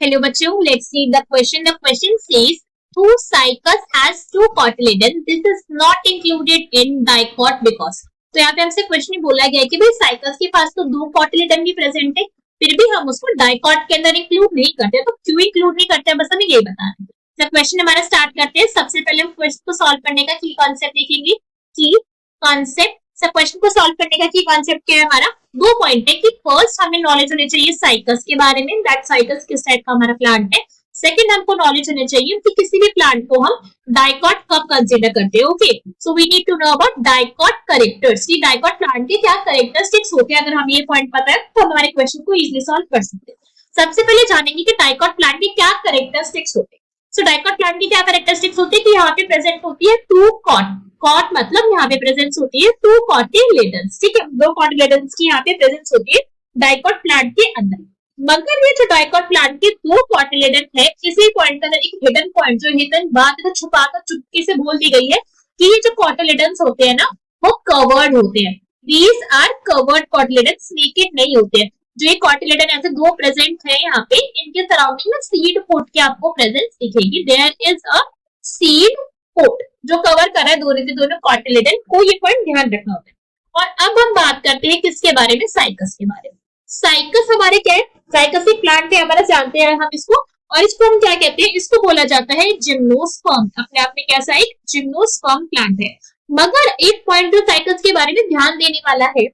Hello बच्चों, let's read the question. The question says, two cycles has two cotyledons. This is not included in dicot because. तो यहाँ पे हमसे question बोला गया है कि भाई साइकल्स के पास तो दो कॉटिलेडन भी प्रेजेंट है, फिर भी हम उसको डाइकॉट के अंदर इंक्लूड नहीं करते, तो क्यों इंक्लूड नहीं करते, बस हमें ये बताना है। तो क्वेश्चन हमारा स्टार्ट करते हैं। सबसे पहले हम क्वेश्चन को सॉल्व करने का की कॉन्सेप्ट देखेंगे। की कॉन्सेप्ट, सब क्वेश्चन को सॉल्व करने का की कॉन्सेप्ट क्या है हमारा, दो पॉइंट है कि फर्स्ट हमें नॉलेज होनी चाहिए साइकल्स के बारे में, दैट साइकल्स किस टाइप का हमारा प्लांट है। सेकंड हमको नॉलेज होनी चाहिए कि किसी भी प्लांट को हम डाइकॉट कब कंसीडर करते हैं। Okay, so we need to know about dicot characters, कि डाइकॉट प्लांट के क्या कैरेक्टरिस्टिक्स होते हैं। अगर हमें ये पॉइंट पता है तो हम हमारे क्वेश्चन को इजीली सॉल्व कर सकते हैं। सबसे पहले जानेंगे कि डाइकॉट प्लांट के क्या कैरेक्टरिस्टिक्स होते हैं। सो डाइकॉट प्लांट की क्या कैरेक्टरिस्टिक्स होती है कि यहाँ पे प्रेजेंट होती है टू कॉट, कॉट मतलब यहाँ पे प्रेजेंस होती है टू कॉटिलेडन्स, ठीक है, दो कॉटिलेडन्स की यहाँ पे प्रेजेंस होती है डाइकॉट प्लांट के अंदर। मगर ये जो डाइकॉट प्लांट के दो कॉटिलेडन है, इसी पॉइंट का एक हिडन पॉइंट, जो हिडन बात है छुपा कर चुपके से बोल दी गई है कि ये जो कॉटिलेडन्स होते हैं ना वो कवर्ड होते हैं। These are covered cotyledons, naked नहीं होते हैं। जो ये कॉटिलेडन ऐसे दो प्रेजेंट है यहाँ पे, इनके सराउंडिंग में सीड पोट की आपको प्रेजेंस दिखेगी। There is a seed pod जो कवर कर रहा है दोनों के दोनों कॉटिलेडन को, ये पॉइंट ध्यान रखना होता है। और अब हम बात करते हैं किसके बारे में, साइकस के बारे में। साइकस हमारे क्या है, साइकस एक प्लांट है हमारा, जानते हैं हम इसको, और इसको हम क्या कहते हैं, इसको बोला जाता है जिम्नोस्पर्म। अपने आप में कैसा एक जिम्नोस्पर्म प्लांट है। मगर एक पॉइंट जो साइकस के बारे में ध्यान देने वाला है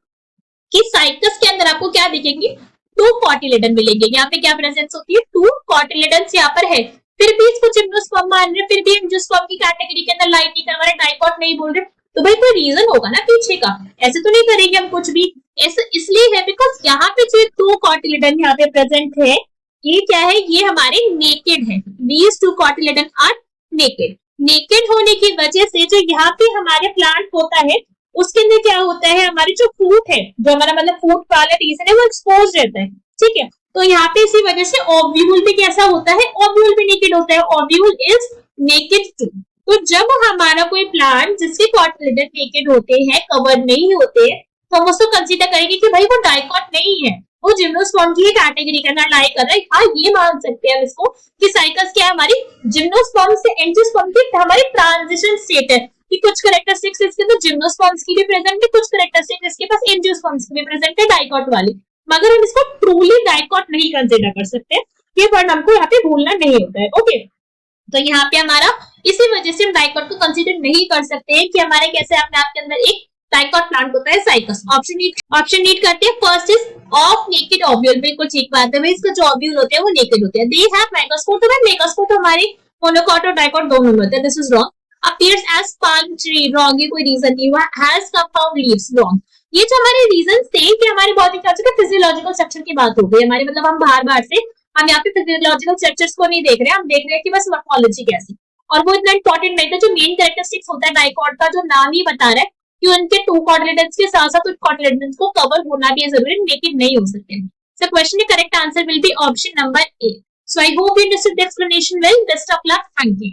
कि साइकस के अंदर आपको क्या दिखेंगे, टू कॉटिलेडन मिलेंगे। यहाँ पे क्या प्रेजेंस होती है, टू कॉटिलेडन यहाँ पर है, फिर भी इसको जिम्नोस्पर्म मान रहे, फिर भी एंजियोस्पर्म की कैटेगरी के अंदर लाइन नहीं करवा रहे, डाइकॉट नहीं बोल रहे, तो भाई कोई रीजन होगा ना पीछे का, ऐसे तो नहीं करेंगे हम कुछ भी। ऐसे इसलिए है बिकॉज यहाँ पे जो दो कॉटिलेडन यहाँ पे प्रेजेंट है, ये क्या है, ये हमारे नेकेड है। These two cotyledon are naked. Naked होने की वजह से जो यहाँ पे हमारे प्लांट होता है उसके अंदर क्या होता है, हमारे जो फ्रूट है, जो हमारा मतलब फ्रूट वाला रीजन है वो एक्सपोज रहता है, ठीक है। तो यहाँ पे इसी वजह से ओव्यूल भी कैसा होता है, ओव्यूल भी नेकेड होता है, ओव्यूल इज नेकेड टू। तो जब हमारा कोई प्लांट जिसके कॉटिलेडन नेकेड होते हैं, कवर नहीं होते, तो हम उसको कंसीडर करेंगे कि भाई वो डाइकॉट नहीं है, वो जिम्नोस्पर्म की कैटेगरी के अंदर लाई कर रहा है। हाँ, ये मान सकते हैं हम इसको कि साइकस क्या है, हमारी जिम्नोस्पर्म से एंजियोस्पर्म की हमारी ट्रांजिशन स्टेट है, कि कुछ कैरेक्टरिस्टिक्स इसके तो जिम्नोस्पर्म्स की भी प्रेजेंट है, कुछ कैरेक्टरिस्टिक्स इसके पास एंजियोस्पर्म्स की भी प्रेजेंट है, डाइकॉट वाली। मगर हम इसको ट्रूली डाइकॉट नहीं कंसीडर कर सकते, ये वर्ड हमको यहाँ पे भूलना नहीं होता है। ओके, तो यहाँ पे हमारा इसी वजह से हम डाइकॉट को कंसीडर नहीं कर सकते हैं कि हमारे कैसे अपने आप के अंदर एक डाइकॉट प्लांट होता है साइकस। ऑप्शन नीड करते हैं। First is of naked ovule, बिल्कुल ठीक बात है भाई, इसका जो ओव्यूल होते हैं वो नेकेड होते हैं। दे हैव मेगास्पोर, तो मेगास्पोर तो हमारे मोनोकॉट और डाइकॉट दोनों में होते हैं, this is wrong. Appears as palm tree, wrong, ये कोई रीजन नहीं हुआ। Has compound leaves, wrong. ये जो हमारे रीजन थे कि हमारे बॉडी का फिजियोलॉजिकल स्ट्रक्चर की बात हो गई हमारे, मतलब हम बाहर से हम यहाँ पे फिजियोलॉजिकल स्ट्रक्चर्स को नहीं देख रहे हैं, हम देख रहे हैं कि बस मॉर्फोलॉजी कैसी, और वो इतना इंपॉर्टेंट नहीं था। जो मेन कैरेक्टरिस्टिक्स होता है डाइकॉट का, जो नाम ही बता रहा है कि उनके टू कॉटिलेडन्स के साथ साथ उन कॉटिलेडन्स को कवर होना भी जरूरी, नेकेड नहीं हो सकते। सो क्वेश्चन का correct answer will be option number A. So I hope you understood the explanation well. Best of luck, thank you.